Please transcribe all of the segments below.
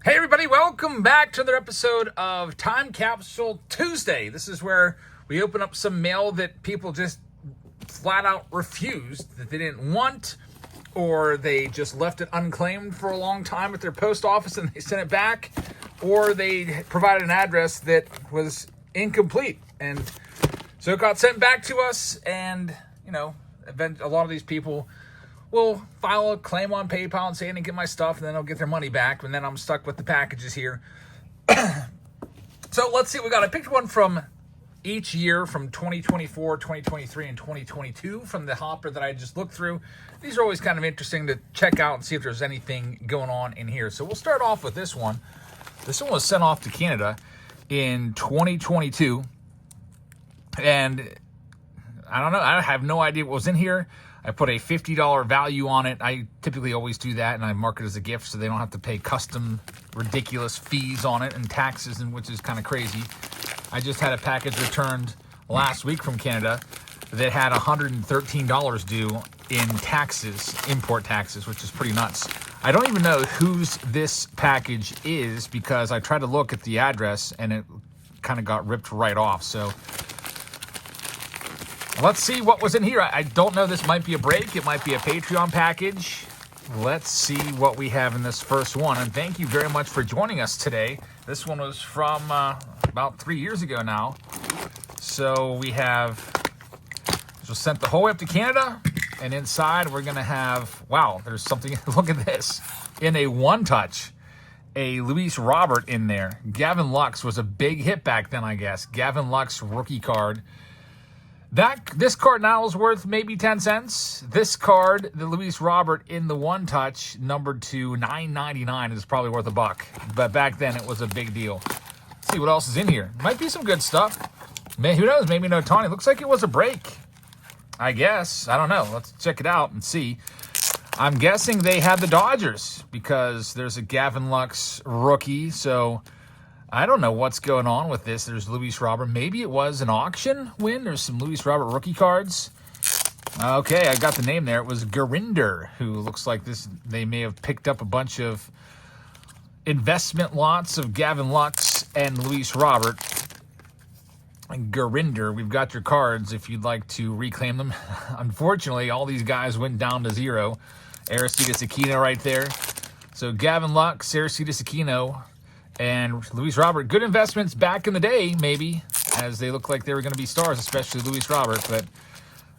Hey everybody, welcome back to another episode of Time Capsule Tuesday. This is where we open up some mail that people just flat out refused, that they didn't want, or they just left it unclaimed for a long time at their post office and they sent it back, or they provided an address that was incomplete. And so it got sent back to us, and, you know, a lot of these people will file a claim on PayPal and say I didn't get my stuff, and then they'll get their money back, and then I'm stuck with the packages here. So let's see what we got. I picked one from each year from 2024, 2023, and 2022 from the hopper that I just looked through. These are always kind of interesting to check out and see if there's anything going on in here. So we'll start off with this one. This one was sent off to Canada in 2022, and I don't know. I have no idea what was in here. I put a $50 value on it. I typically always do that, and I mark it as a gift so they don't have to pay custom, ridiculous fees on it and taxes, and which is kind of crazy. I just had a package returned last week from Canada that had $113 due in taxes, import taxes, which is pretty nuts. I don't even know whose this package is because I tried to look at the address, and it kind of got ripped right off. So let's see what was in here. I don't know. This might be a break. It might be a Patreon package. Let's see what we have in this first one. And thank you very much for joining us today. This one was from about 3 years ago now. So we have, this was sent the whole way up to Canada. And inside we're going to have, wow, there's something. Look at this. In a one-touch, a Luis Robert in there. Gavin Lux was a big hit back then, I guess. Gavin Lux rookie card. This card now is worth maybe 10 cents. This card, the Luis Robert in the one touch, numbered to $9.99, is probably worth $1. But back then it was a big deal. Let's see what else is in here. Might be some good stuff. Man, who knows? Maybe no Tawny. Looks like it was a break, I guess. I don't know. Let's check it out and see. I'm guessing they had the Dodgers because there's a Gavin Lux rookie. So I don't know what's going on with this. There's Luis Robert. Maybe it was an auction win. There's some Luis Robert rookie cards. Okay, I got the name there. It was Gurinder, who looks like this. They may have picked up a bunch of investment lots of Gavin Lux and Luis Robert. And Gurinder, we've got your cards if you'd like to reclaim them. Unfortunately, all these guys went down to zero. Aristides Aquino right there. So Gavin Lux, Aristides Aquino, and Luis Robert, good investments back in the day, maybe, as they look like they were going to be stars, especially Luis Robert, but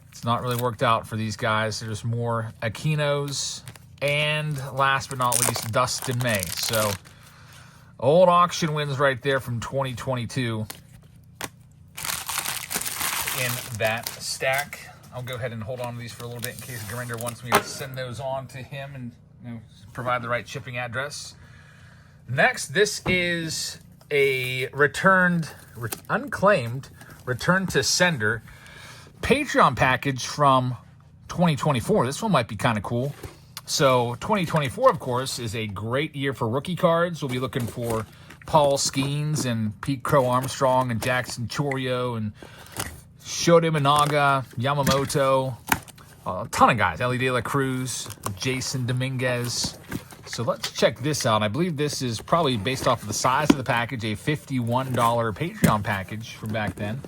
it's not really worked out for these guys. There's more Aquinos, and last but not least, Dustin May. So, old auction wins right there from 2022 in that stack. I'll go ahead and hold on to these for a little bit in case Gurinder wants me to send those on to him and provide the right shipping address. Next, this is a unclaimed, return to sender Patreon package from 2024. This one might be kind of cool. So 2024, of course, is a great year for rookie cards. We'll be looking for Paul Skeens and Pete Crow Armstrong and Jackson Chorio and Shota Minaga, Yamamoto, a ton of guys. Ellie De La Cruz, Jason Dominguez. So let's check this out. I believe this is probably based off of the size of the package, a $51 Patreon package from back then.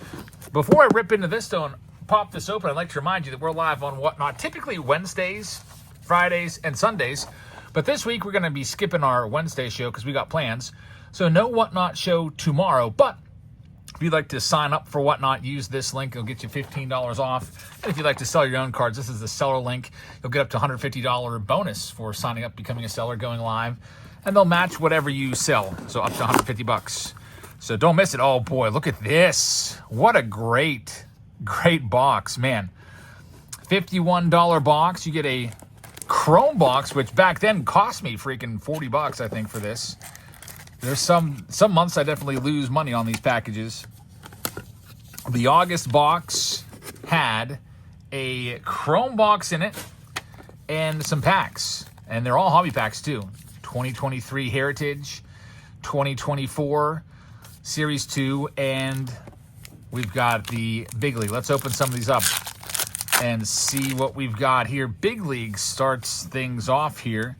Before I rip into this, though, and pop this open, I'd like to remind you that we're live on Whatnot, typically Wednesdays, Fridays, and Sundays. But this week, we're going to be skipping our Wednesday show because we got plans. So no Whatnot show tomorrow, but if you'd like to sign up for Whatnot, use this link. It'll get you $15 off. And if you'd like to sell your own cards, this is the seller link. You'll get up to $150 bonus for signing up, becoming a seller, going live. And they'll match whatever you sell. So up to $150. So don't miss it. Oh, boy, look at this. What a great box, man. $51 box. You get a chrome box, which back then cost me freaking $40, I think, for this. There's some months I definitely lose money on these packages. The August box had a chrome box in it and some packs. And they're all hobby packs too. 2023 Heritage, 2024 Series 2, and we've got the Big League. Let's open some of these up and see what we've got here. Big League starts things off here.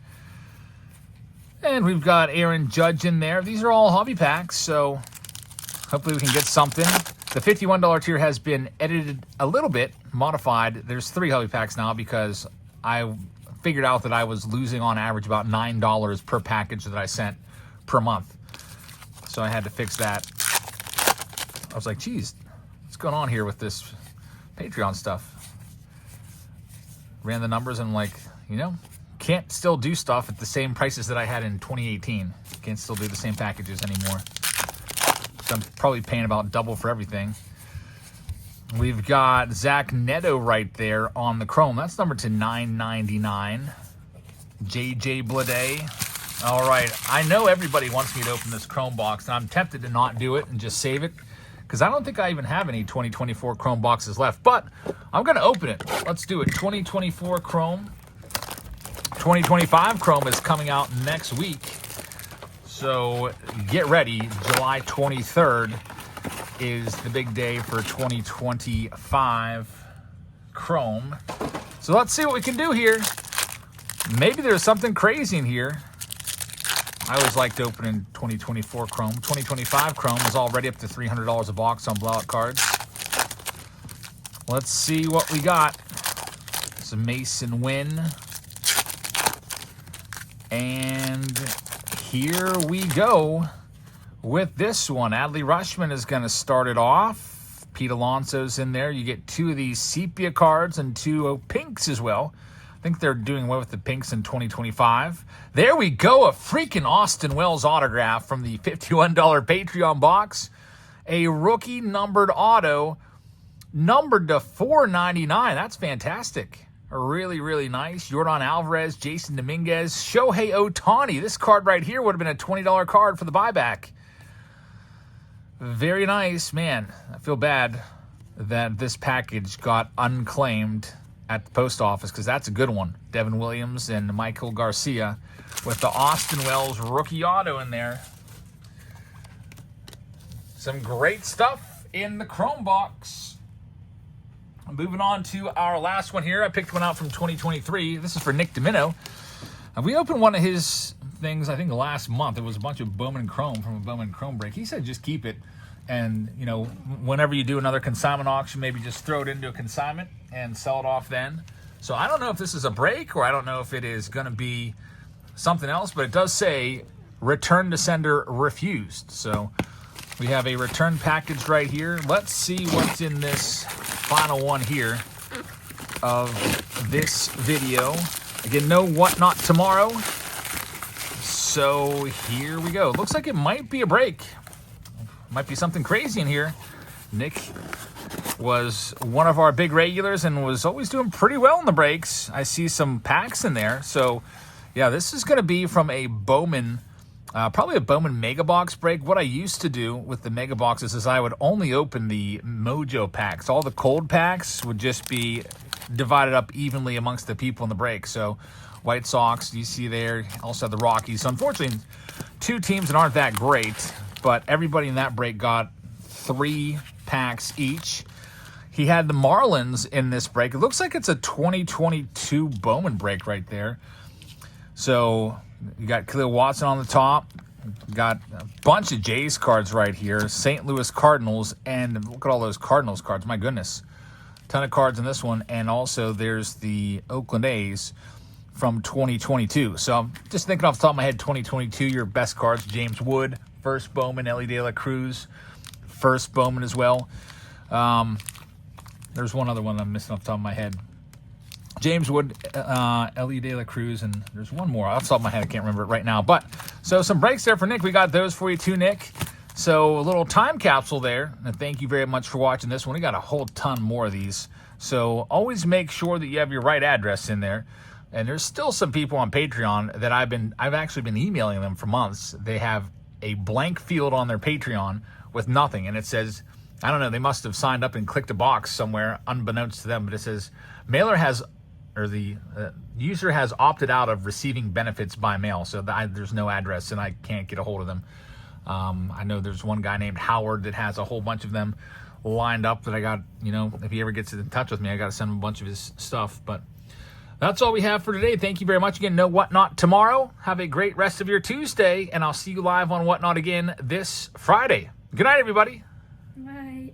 And we've got Aaron Judge in there. These are all hobby packs, so hopefully we can get something. The $51 tier has been edited a little bit, modified. There's 3 hobby packs now because I figured out that I was losing on average about $9 per package that I sent per month. So I had to fix that. I was like, geez, what's going on here with this Patreon stuff? Ran the numbers and I'm like, you know, can't still do stuff at the same prices that I had in 2018. Can't still do the same packages anymore. So I'm probably paying about double for everything. We've got Zach Neto right there on the Chrome. That's numbered to $9.99. JJ Blade. All right, I know everybody wants me to open this Chrome box, and I'm tempted to not do it and just save it because I don't think I even have any 2024 Chrome boxes left, but I'm going to open it. Let's do it. 2024 Chrome. 2025 Chrome is coming out next week, so get ready. July 23rd is the big day for 2025 Chrome. So let's see what we can do here. Maybe there's something crazy in here. I always liked opening 2024 Chrome. 2025 Chrome is already up to $300 a box on blowout cards. Let's see what we got. It's a Mason Wynn. And here we go with this one. Adley Rushman is going to start it off. Pete Alonso's in there. You get 2 of these sepia cards and 2 pinks as well. I think they're doing away with the pinks in 2025. There we go. A freaking Austin Wells autograph from the $51 Patreon box. A rookie numbered auto, numbered to $4.99. That's fantastic. Really, really nice. Jordan Alvarez, Jason Dominguez, Shohei Ohtani. This card right here would have been a $20 card for the buyback. Very nice. Man, I feel bad that this package got unclaimed at the post office because that's a good one. Devin Williams and Michael Garcia with the Austin Wells rookie auto in there. Some great stuff in the Chrome box. Moving on to our last one here. I picked one out from 2023. This is for Nick Domino. We opened one of his things, I think, last month. It was a bunch of Bowman Chrome from a Bowman Chrome break. He said just keep it. And, you know, whenever you do another consignment auction, maybe just throw it into a consignment and sell it off then. So I don't know if this is a break or I don't know if it is going to be something else, but it does say return to sender refused. So we have a return package right here. Let's see what's in this final one here of this video. Again, no Whatnot tomorrow. So here we go. Looks like it might be a break. Might be something crazy in here. Nick was one of our big regulars and was always doing pretty well in the breaks. I see some packs in there. So, yeah, this is going to be from a Bowman, probably a Bowman Mega Box break. What I used to do with the Mega Boxes is I would only open the Mojo packs. All the cold packs would just be divided up evenly amongst the people in the break. So, White Sox, you see there, also the Rockies. So, unfortunately, 2 teams that aren't that great. But everybody in that break got 3 packs each. He had the Marlins in this break. It looks like it's a 2022 Bowman break right there. So you got Khalil Watson on the top. Got a bunch of Jays cards right here. St. Louis Cardinals. And look at all those Cardinals cards. My goodness. Ton of cards in this one. And also there's the Oakland A's from 2022. So I'm just thinking off the top of my head, 2022, your best cards. James Wood. First Bowman, Ellie De La Cruz. First Bowman as well. There's one other one I'm missing off the top of my head. James Wood, Ellie De La Cruz, and there's one more. Off the top of my head, I can't remember it right now. But, so some breaks there for Nick. We got those for you too, Nick. So a little time capsule there. And thank you very much for watching this one. We got a whole ton more of these. So always make sure that you have your right address in there. And there's still some people on Patreon that I've actually been emailing them for months. They have a blank field on their Patreon with nothing, and it says, I don't know, they must have signed up and clicked a box somewhere unbeknownst to them, but it says mailer has, or the user has opted out of receiving benefits by mail. So there's no address and I can't get a hold of them. I know there's one guy named Howard that has a whole bunch of them lined up that I got, you know, if he ever gets in touch with me, I got to send him a bunch of his stuff. But That's all we have for today. Thank you very much again. No Whatnot tomorrow. Have a great rest of your Tuesday, and I'll see you live on Whatnot again this Friday. Good night, everybody. Bye.